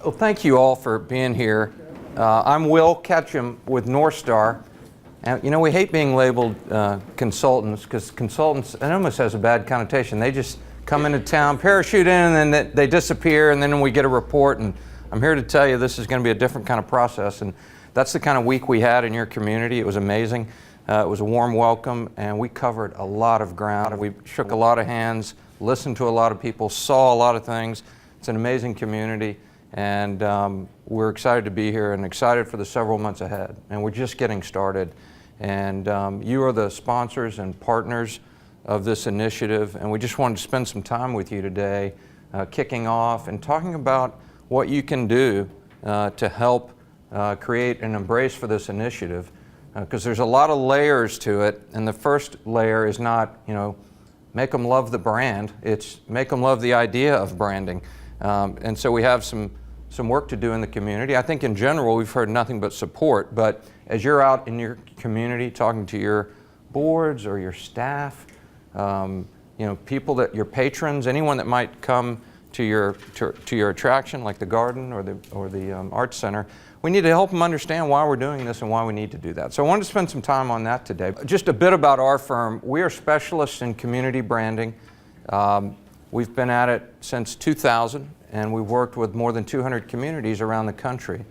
Well, thank you all for being here. I'm Will Ketchum with North Star. And you know, we hate being labeled consultants, because consultants, it almost has a bad connotation. They just come into town, parachute in, and then they disappear, and then we get a report. And I'm here to tell you this is going to be a different kind of process. And that's the kind of week we had in your community. It was amazing. It was a warm welcome, and we covered a lot of ground. We shook a lot of hands, listened to a lot of people, saw a lot of things. It's an amazing community. And we're excited to be here and excited for the several months ahead. And we're just getting started. And you are the sponsors and partners of this initiative. And we just wanted to spend some time with you today, kicking off and talking about what you can do to help create an embrace for this initiative. Because there's a lot of layers to it. And the first layer is not, make them love the brand. It's make them love the idea of branding. And so we have some work to do in the community. I think in general we've heard nothing but support, but as you're out in your community talking to your boards or your staff, people that your patrons, anyone that might come to your attraction like the garden or the arts center, we need to help them understand why we're doing this and why we need to do that. So I wanted to spend some time on that today. Just a bit about our firm. We are specialists in community branding. We've been at it since 2000, and we've worked with more than 200 communities around the country.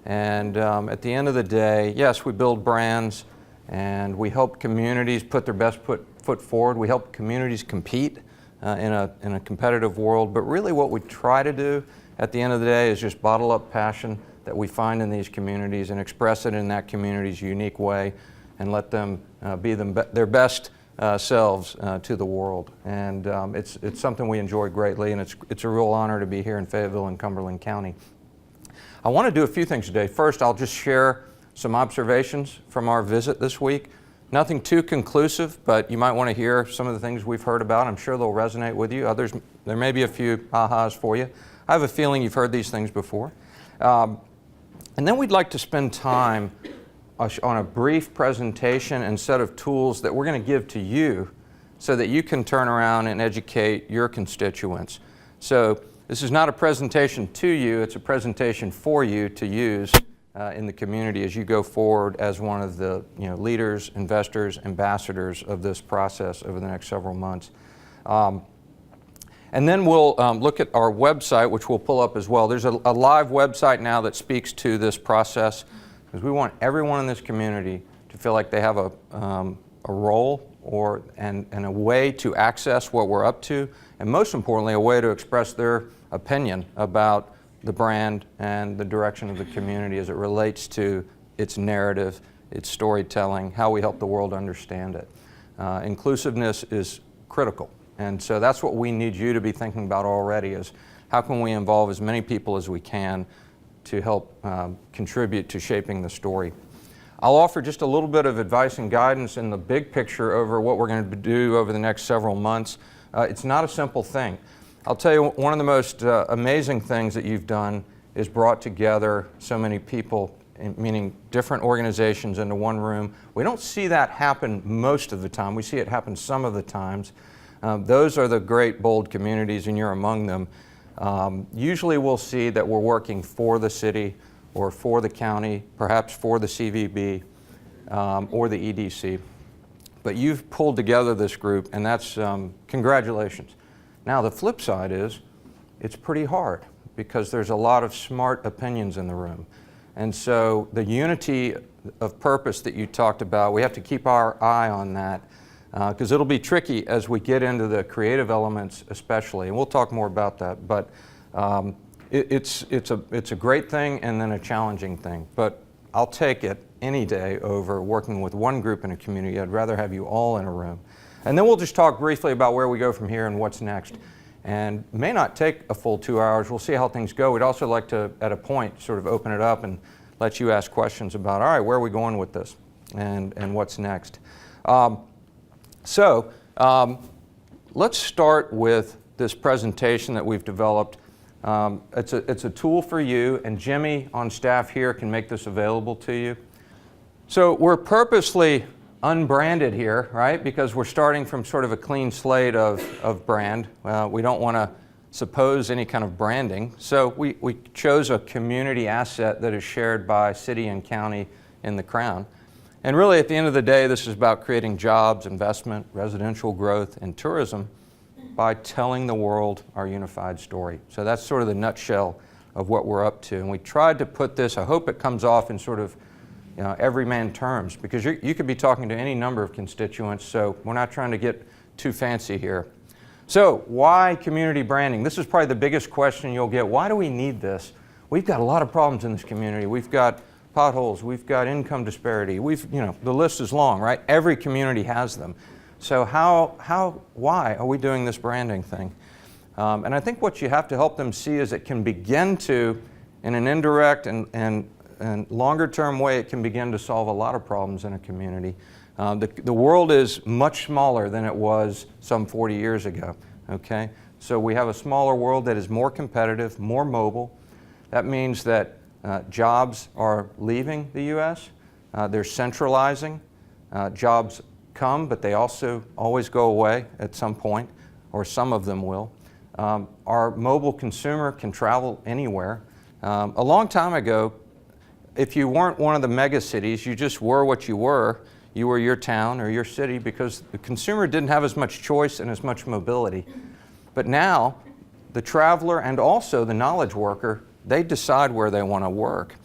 And at the end of the day, yes, we build brands, and we help communities put their best foot forward. We help communities compete in a competitive world. But really what we try to do at the end of the day is just bottle up passion that we find in these communities and express it in that community's unique way and let them be their best selves to the world. And it's something we enjoy greatly, and it's a real honor to be here in Fayetteville and Cumberland County. I want to do a few things today. First, I'll just share some observations from our visit this week. Nothing too conclusive, but you might want to hear some of the things we've heard about. I'm sure they'll resonate with you. Others, there may be a few ahas for you. I have a feeling you've heard these things before. And then we'd like to spend time on a brief presentation and set of tools that we're going to give to you so that you can turn around and educate your constituents. So this is not a presentation to you, it's a presentation for you to use in the community as you go forward as one of the leaders, investors, ambassadors of this process over the next several months. And then we'll look at our website, which we'll pull up as well. There's a live website now that speaks to this process, because we want everyone in this community to feel like they have a role and a way to access what we're up to, and most importantly, a way to express their opinion about the brand and the direction of the community as it relates to its narrative, its storytelling, how we help the world understand it. Inclusiveness is critical, and so that's what we need you to be thinking about already, is how can we involve as many people as we can to help contribute to shaping the story. I'll offer just a little bit of advice and guidance in the big picture over what we're going to do over the next several months. It's not a simple thing. I'll tell you, one of the most amazing things that you've done is brought together so many people, meaning different organizations, into one room. We don't see that happen most of the time. We see it happen some of the times. Those are the great, bold communities, and you're among them. Usually we'll see that we're working for the city or for the county, perhaps for the CVB or the EDC. But you've pulled together this group, and that's congratulations. Now the flip side is it's pretty hard because there's a lot of smart opinions in the room. And so the unity of purpose that you talked about, we have to keep our eye on that because it'll be tricky as we get into the creative elements especially, and we'll talk more about that. But it's a great thing and then a challenging thing. But I'll take it any day over working with one group in a community. I'd rather have you all in a room. And then we'll just talk briefly about where we go from here and what's next. And it may not take a full 2 hours. We'll see how things go. We'd also like to, at a point, sort of open it up and let you ask questions about, all right, where are we going with this and what's next? Let's start with this presentation that we've developed. It's a tool for you, and Jimmy on staff here can make this available to you. So we're purposely unbranded here, right? Because we're starting from sort of a clean slate of brand. We don't want to suppose any kind of branding. So we chose a community asset that is shared by city and county in the Crown. And really, at the end of the day, this is about creating jobs, investment, residential growth, and tourism by telling the world our unified story. So that's sort of the nutshell of what we're up to. And we tried to put this, I hope it comes off in sort of everyman terms, because you could be talking to any number of constituents, so we're not trying to get too fancy here. So why community branding? This is probably the biggest question you'll get. Why do we need this? We've got a lot of problems in this community. We've got potholes, we've got income disparity, the list is long, right? Every community has them. So why are we doing this branding thing? And I think what you have to help them see is it can begin to, in an indirect and longer term way, it can begin to solve a lot of problems in a community. The world is much smaller than it was some 40 years ago, okay? So we have a smaller world that is more competitive, more mobile. That means that jobs are leaving the U.S., they're centralizing. Jobs come, but they also always go away at some point, or some of them will. Our mobile consumer can travel anywhere. A long time ago, if you weren't one of the mega cities, you just were what you were your town or your city, because the consumer didn't have as much choice and as much mobility. But now, the traveler and also the knowledge worker, they decide where they want to work.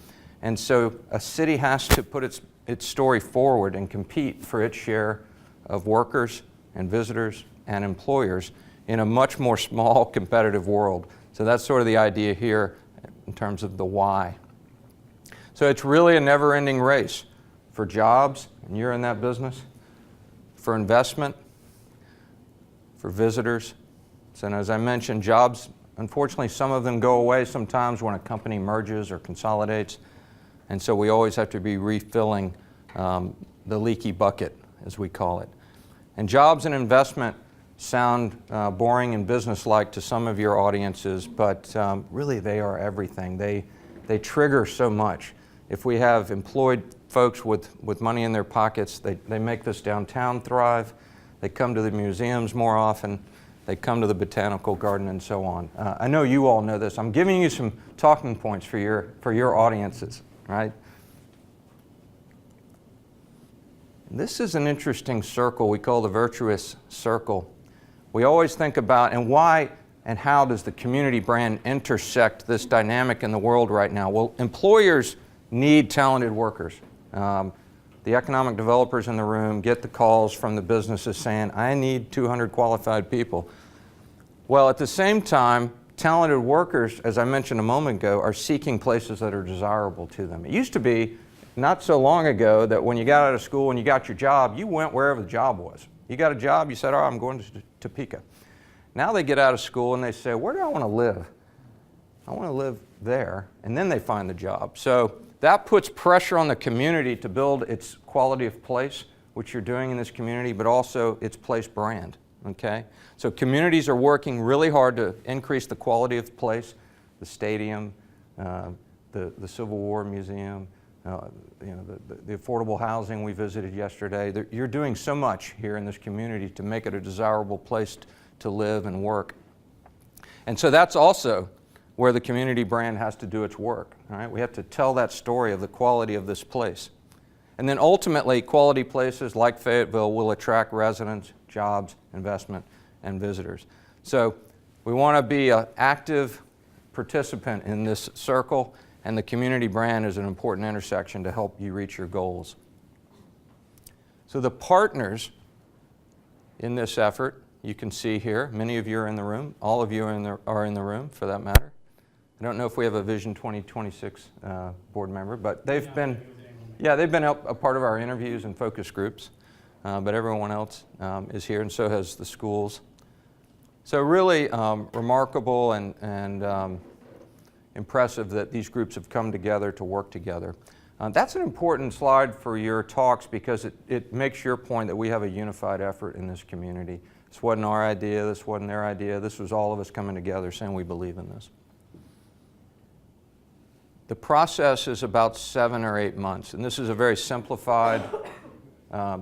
And so a city has to put its story forward and compete for its share of workers and visitors and employers in a much more small competitive world. So that's sort of the idea here in terms of the why. So it's really a never-ending race for jobs, and you're in that business, for investment, for visitors. So as I mentioned, jobs, unfortunately, some of them go away sometimes when a company merges or consolidates, and so we always have to be refilling the leaky bucket, as we call it. And jobs and investment sound boring and businesslike to some of your audiences, but really they are everything. They trigger so much. If we have employed folks with money in their pockets, they make this downtown thrive. They come to the museums more often. They come to the botanical garden and so on. I know you all know this. I'm giving you some talking points for your audiences, right? This is an interesting circle we call the virtuous circle. We always think about, and why and how does the community brand intersect this dynamic in the world right now? Well, employers need talented workers. The economic developers in the room get the calls from the businesses saying, I need 200 qualified people. Well, at the same time, talented workers, as I mentioned a moment ago, are seeking places that are desirable to them. It used to be, not so long ago, that when you got out of school and you got your job, you went wherever the job was. You got a job, you said, oh, I'm going to Topeka. Now they get out of school and they say, where do I want to live? I want to live there, and then they find the job. So that puts pressure on the community to build its quality of place, which you're doing in this community, but also its place brand, okay? So communities are working really hard to increase the quality of place, the stadium, the Civil War Museum, the affordable housing we visited yesterday. You're doing so much here in this community to make it a desirable place to live and work. And so that's also where the community brand has to do its work. All right? We have to tell that story of the quality of this place. And then ultimately, quality places like Fayetteville will attract residents, jobs, investment, and visitors. So we want to be an active participant in this circle, and the community brand is an important intersection to help you reach your goals. So the partners in this effort, you can see here, many of you are in the room, all of you are in the room for that matter. I don't know if we have a Vision 2026 board member, but they've been a part of our interviews and focus groups, but everyone else is here, and so has the schools. So really remarkable and impressive that these groups have come together to work together. That's an important slide for your talks because it makes your point that we have a unified effort in this community. This wasn't our idea, this wasn't their idea, this was all of us coming together saying we believe in this. The process is about 7 or 8 months, and this is a very simplified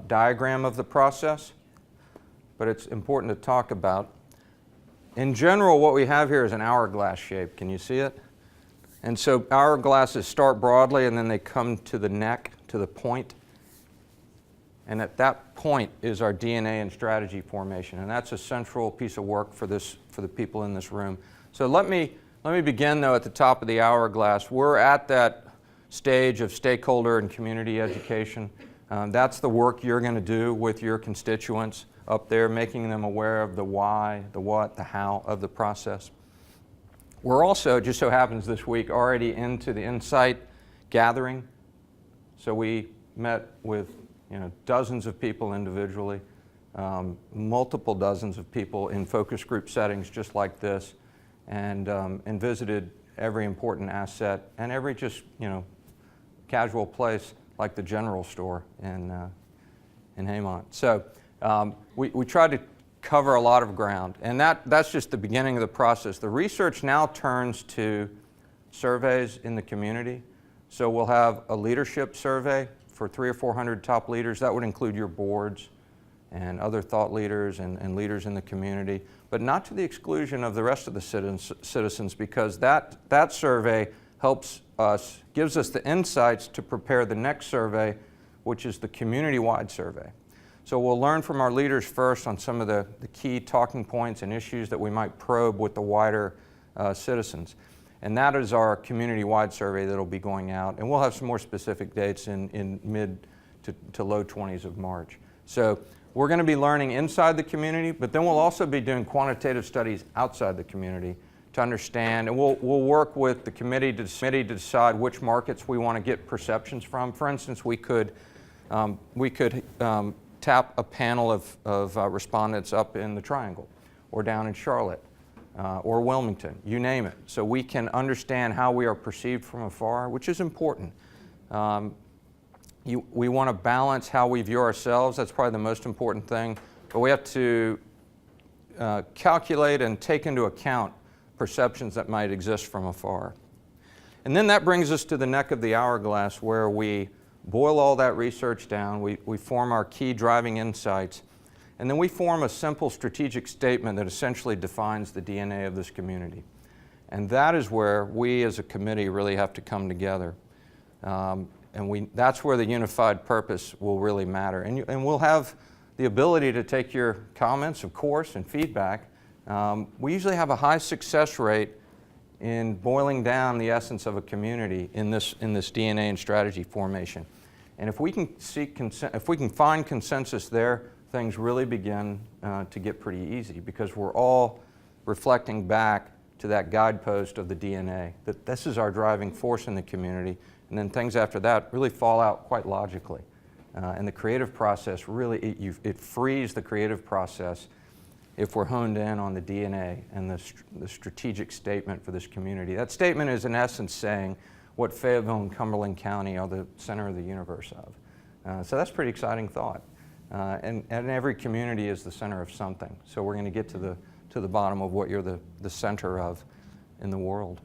diagram of the process, but it's important to talk about. In general, what we have here is an hourglass shape. Can you see it? And so hourglasses start broadly and then they come to the neck, to the point. And at that point is our DNA and strategy formation. And that's a central piece of work for the people in this room. So let me begin, though, at the top of the hourglass. We're at that stage of stakeholder and community education. That's the work you're going to do with your constituents up there, making them aware of the why, the what, the how of the process. We're also, just so happens this week, already into the insight gathering. So we met with dozens of people individually, multiple dozens of people in focus group settings just like this, and visited every important asset and every just casual place like the general store in Haymont. So we tried to cover a lot of ground, and that's just the beginning of the process. The research now turns to surveys in the community. So we'll have a leadership survey for 300 or 400 top leaders. That would include your boards and other thought leaders and leaders in the community, but not to the exclusion of the rest of the citizens, because that survey helps us, gives us the insights to prepare the next survey, which is the community-wide survey. So we'll learn from our leaders first on some of the key talking points and issues that we might probe with the wider citizens. And that is our community-wide survey that will be going out. And we'll have some more specific dates in mid to low 20s of March. So we're going to be learning inside the community, but then we'll also be doing quantitative studies outside the community to understand. And we'll work with the committee to decide which markets we want to get perceptions from. For instance, we could tap a panel of respondents up in the Triangle or down in Charlotte or Wilmington, you name it. So we can understand how we are perceived from afar, which is important. We want to balance how we view ourselves. That's probably the most important thing. But we have to calculate and take into account perceptions that might exist from afar. And then that brings us to the neck of the hourglass, where we boil all that research down, we form our key driving insights, and then we form a simple strategic statement that essentially defines the DNA of this community. And that is where we as a committee really have to come together. That's where the unified purpose will really matter. And we'll have the ability to take your comments, of course, and feedback. We usually have a high success rate in boiling down the essence of a community in this DNA and strategy formation. And if we can find consensus there, things really begin to get pretty easy, because we're all reflecting back to that guidepost of the DNA, that this is our driving force in the community, and then things after that really fall out quite logically. And the creative process really, it frees the creative process if we're honed in on the DNA and the strategic statement for this community. That statement is in essence saying what Fayetteville and Cumberland County are the center of the universe of. So that's a pretty exciting thought. And every community is the center of something. So we're going to get to the bottom of what you're the center of in the world.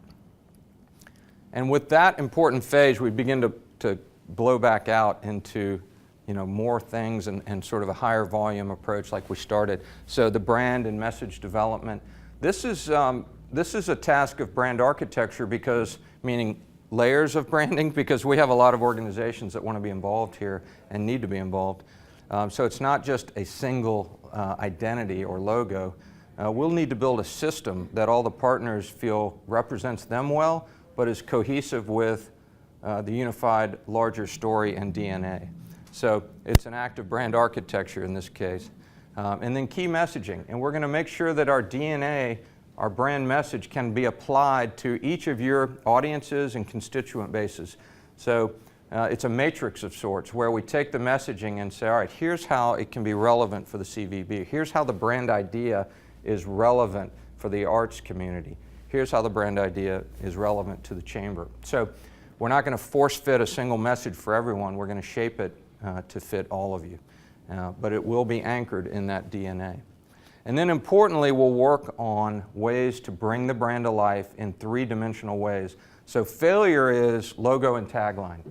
And with that important phase, we begin to blow back out into more things and sort of a higher volume approach like we started. So the brand and message development. This is a task of brand architecture, meaning layers of branding, because we have a lot of organizations that want to be involved here and need to be involved. So it's not just a single identity or logo. We'll need to build a system that all the partners feel represents them well, but is cohesive with the unified larger story and DNA. So it's an act of brand architecture in this case. And then key messaging. And we're going to make sure that our DNA, our brand message, can be applied to each of your audiences and constituent bases. So it's a matrix of sorts where we take the messaging and say, all right, here's how it can be relevant for the CVB. Here's how the brand idea is relevant for the arts community. Here's how the brand idea is relevant to the chamber. So we're not going to force fit a single message for everyone. We're going to shape it to fit all of you. But it will be anchored in that DNA. And then importantly, we'll work on ways to bring the brand to life in three-dimensional ways. So failure is logo and tagline.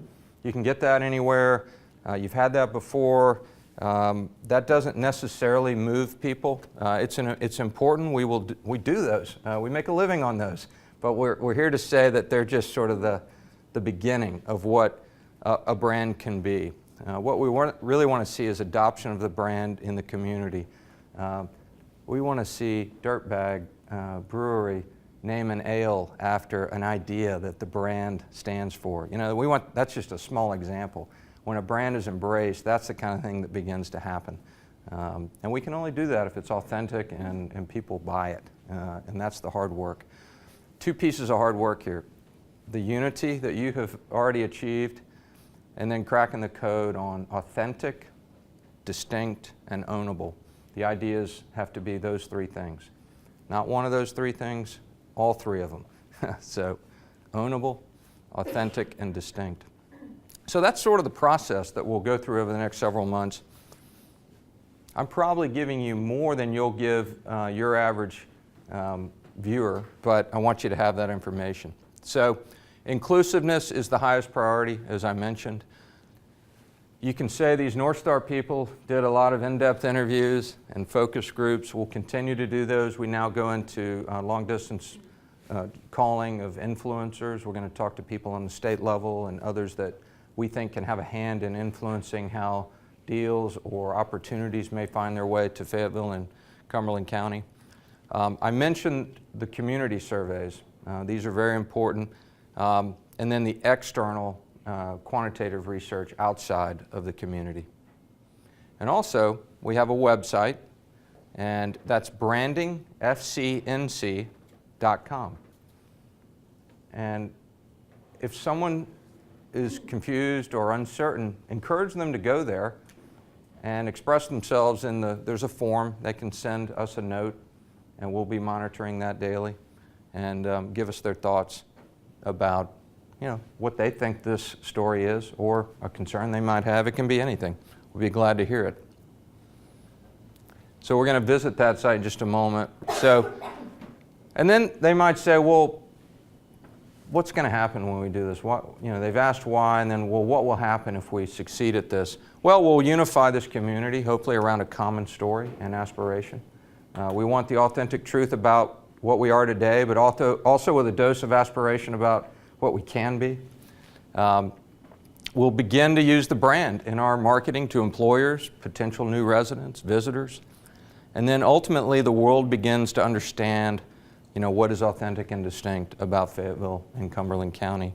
You can get that anywhere. You've had that before. That doesn't necessarily move people. It's important. We do those. We make a living on those. But we're here to say that they're just sort of the beginning of what a brand can be. What we really want to see is adoption of the brand in the community. We want to see Dirtbag Brewery name an ale after an idea that the brand stands for. You know, that's just a small example. When a brand is embraced, that's the kind of thing that begins to happen. And we can only do that if it's authentic and people buy it. And that's the hard work. Two pieces of hard work here. The unity that you have already achieved, and then cracking the code on authentic, distinct, and ownable. The ideas have to be those three things. Not one of those three things, all three of them. So, ownable, authentic, and distinct. So that's sort of the process that we'll go through over the next several months. I'm probably giving you more than you'll give your average viewer, but I want you to have that information. So inclusiveness is the highest priority, as I mentioned. You can say these North Star people did a lot of in-depth interviews and focus groups. We'll continue to do those. We now go into long-distance calling of influencers. We're going to talk to people on the state level and others that we think can have a hand in influencing how deals or opportunities may find their way to Fayetteville and Cumberland County. I mentioned the community surveys. These are very important. And then the external quantitative research outside of the community. And also, we have a website, and that's brandingfcnc.com. And if someone is confused or uncertain, encourage them to go there and express themselves there's a form. They can send us a note, and we'll be monitoring that daily, and give us their thoughts about what they think this story is, or a concern they might have. It can be anything. We'll be glad to hear it. So we're going to visit that site in just a moment. And then they might say, well, what's going to happen when we do this? They've asked why, and then, well, what will happen if we succeed at this? Well, we'll unify this community, hopefully around a common story and aspiration. We want the authentic truth about what we are today, but also with a dose of aspiration about what we can be. We'll begin to use the brand in our marketing to employers, potential new residents, visitors. And then ultimately the world begins to understand what is authentic and distinct about Fayetteville and Cumberland County.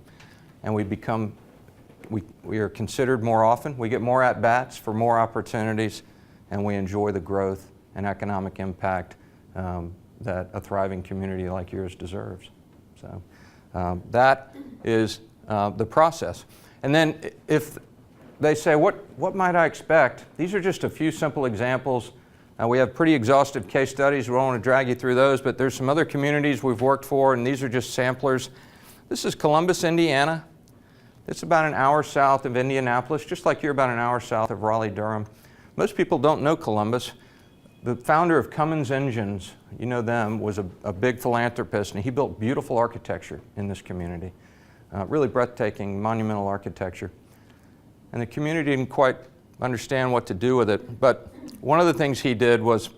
And we are considered more often, we get more at-bats for more opportunities, and we enjoy the growth and economic impact that a thriving community like yours deserves. So that is the process. And then if they say, what might I expect? These are just a few simple examples. We have pretty exhaustive case studies. We don't want to drag you through those, but there's some other communities we've worked for, and these are just samplers. This is Columbus, Indiana. It's about an hour south of Indianapolis, just like you're about an hour south of Raleigh-Durham. Most people don't know Columbus. The founder of Cummins Engines, you know them, was a big philanthropist, and he built beautiful architecture in this community. Really breathtaking, monumental architecture. And the community didn't quite understand what to do with it, but one of the things he did was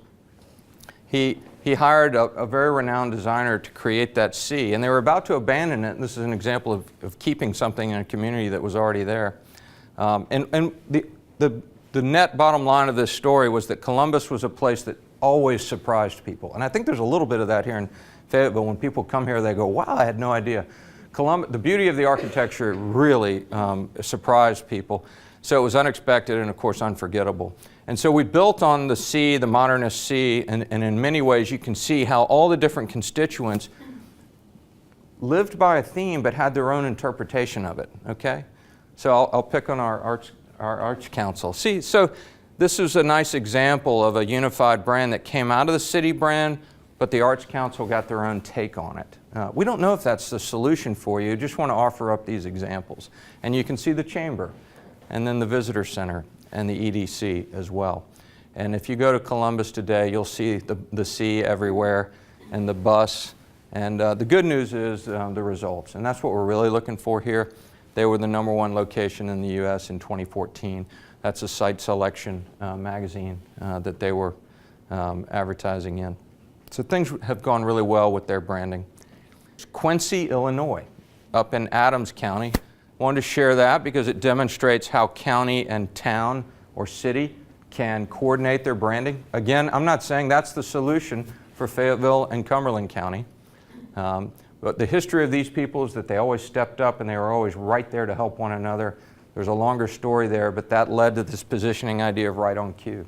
he hired a very renowned designer to create that C, and they were about to abandon it. This is an example of keeping something in a community that was already there. And the net bottom line of this story was that Columbus was a place that always surprised people. And I think there's a little bit of that here in Fayetteville. When people come here, they go, wow, I had no idea. The beauty of the architecture really surprised people. So it was unexpected and, of course, unforgettable. And so we built on the C, the modernist C, and in many ways you can see how all the different constituents lived by a theme but had their own interpretation of it, okay? So I'll pick on our Arts Council. See, so this is a nice example of a unified brand that came out of the city brand, but the Arts Council got their own take on it. We don't know if that's the solution for you, just want to offer up these examples. And you can see the Chamber, and then the Visitor Center, and the EDC as well. And if you go to Columbus today, you'll see the C everywhere, and the bus. And the good news is the results, and that's what we're really looking for here. They were the #1 location in the U.S. in 2014. That's a site selection magazine that they were advertising in. So things have gone really well with their branding. Quincy, Illinois, up in Adams County. Wanted to share that because it demonstrates how county and town or city can coordinate their branding. Again, I'm not saying that's the solution for Fayetteville and Cumberland County. But the history of these people is that they always stepped up and they were always right there to help one another. There's a longer story there, but that led to this positioning idea of right on cue.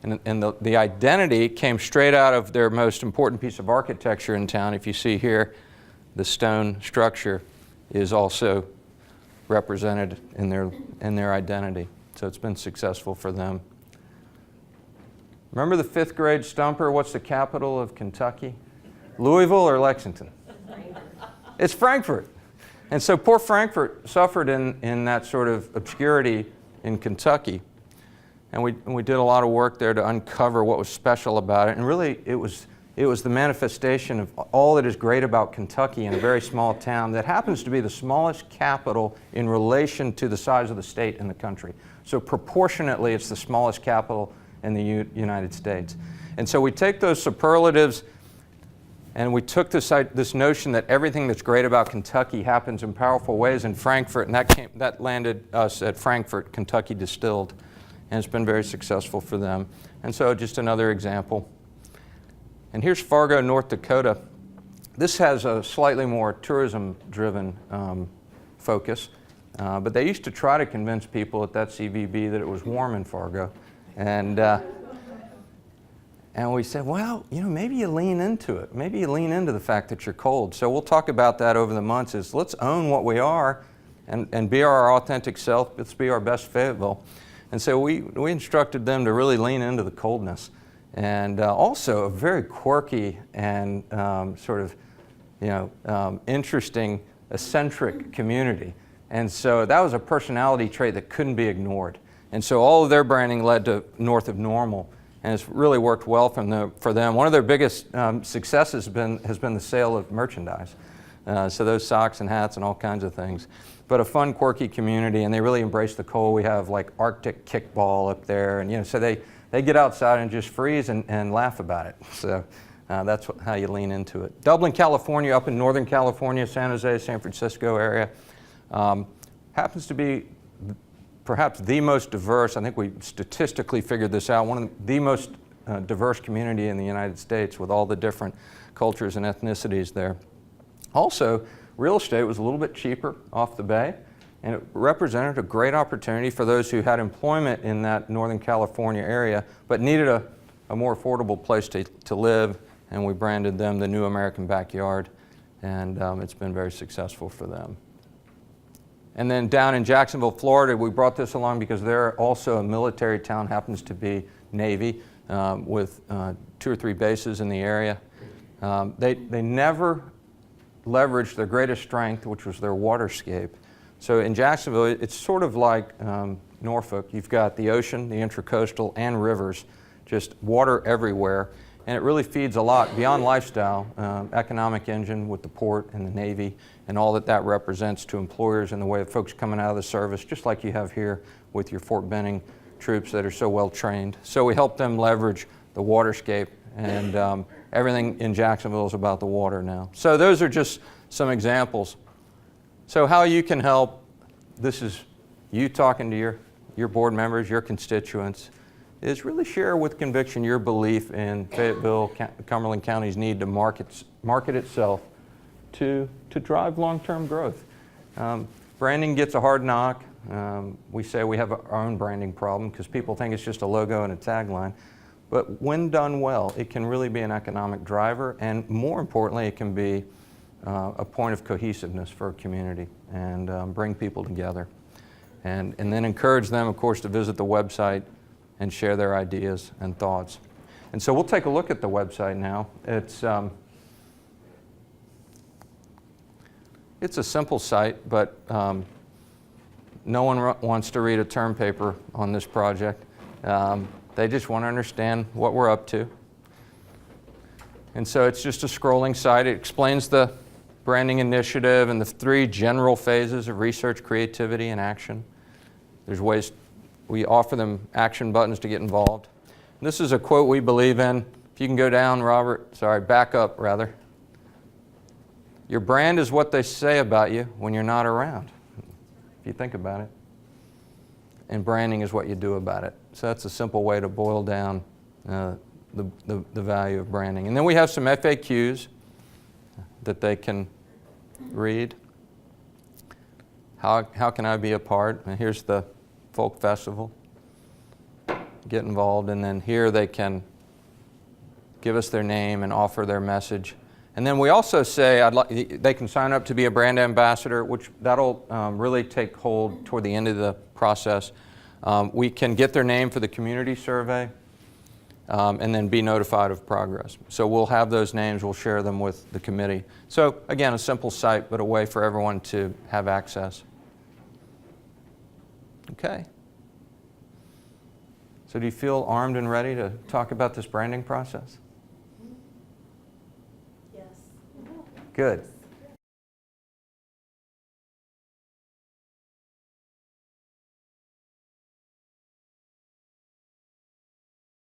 And the identity came straight out of their most important piece of architecture in town. If you see here, the stone structure is also represented in their identity. So it's been successful for them. Remember the 5th grade stumper? What's the capital of Kentucky? Louisville or Lexington? It's Frankfort. And so poor Frankfort suffered in that sort of obscurity in Kentucky. And we did a lot of work there to uncover what was special about it. And really, it was the manifestation of all that is great about Kentucky in a very small town that happens to be the smallest capital in relation to the size of the state in the country. So proportionately, it's the smallest capital in the United States. And so we take those superlatives and we took this notion that everything that's great about Kentucky happens in powerful ways in Frankfort, and that landed us at Frankfort, Kentucky Distilled, and it's been very successful for them. And so just another example. And here's Fargo, North Dakota. This has a slightly more tourism-driven focus, but they used to try to convince people at that CVB that it was warm in Fargo. And we said, well, maybe you lean into it. Maybe you lean into the fact that you're cold. So we'll talk about that over the months is let's own what we are and be our authentic self. Let's be our best Fayetteville. And so we instructed them to really lean into the coldness. And also a very quirky and interesting, eccentric community. And so that was a personality trait that couldn't be ignored. And so all of their branding led to North of Normal, and it's really worked well for them. One of their biggest successes has been the sale of merchandise. So those socks and hats and all kinds of things. But a fun, quirky community, and they really embrace the cold. We have like Arctic kickball up there, and so they get outside and just freeze and laugh about it. So that's how you lean into it. Dublin, California, up in Northern California, San Jose, San Francisco area, happens to be perhaps the most diverse. I think we statistically figured this out. One of the most diverse community in the United States with all the different cultures and ethnicities there. Also, real estate was a little bit cheaper off the bay, and it represented a great opportunity for those who had employment in that Northern California area but needed a more affordable place to live, and we branded them the New American Backyard, and it's been very successful for them. And then down in Jacksonville, Florida, we brought this along because they're also a military town, happens to be Navy, with 2 or 3 bases in the area. They never leveraged their greatest strength, which was their waterscape. So in Jacksonville, it's sort of like Norfolk. You've got the ocean, the intracoastal, and rivers, just water everywhere. And it really feeds a lot beyond lifestyle, economic engine with the port and the Navy and all that represents to employers in the way of folks coming out of the service, just like you have here with your Fort Benning troops that are so well trained. So we help them leverage the waterscape, and everything in Jacksonville is about the water now. So those are just some examples. So how you can help, this is you talking to your board members, your constituents, is really share with conviction your belief in Fayetteville, Cumberland County's need to market itself to drive long-term growth. Branding gets a hard knock. We say we have our own branding problem because people think it's just a logo and a tagline. But when done well, it can really be an economic driver, and more importantly, it can be a point of cohesiveness for a community and bring people together. And then encourage them, of course, to visit the website and share their ideas and thoughts. And so we'll take a look at the website now. It's a simple site, but no one wants to read a term paper on this project. They just want to understand what we're up to. And so it's just a scrolling site. It explains the branding initiative and the 3 general phases of research, creativity, and action. There's ways we offer them action buttons to get involved. This is a quote we believe in. If you can go down, Robert, sorry, back up rather. Your brand is what they say about you when you're not around, if you think about it. And branding is what you do about it. So that's a simple way to boil down the value of branding. And then we have some FAQs that they can read. How can I be a part? And here's the folk festival. Get involved, and then here they can give us their name and offer their message. And then we also say they can sign up to be a brand ambassador, which that'll really take hold toward the end of the process. We can get their name for the community survey and then be notified of progress. So we'll have those names, we'll share them with the committee. So again, a simple site, but a way for everyone to have access. Okay. So do you feel armed and ready to talk about this branding process? Yes. Good.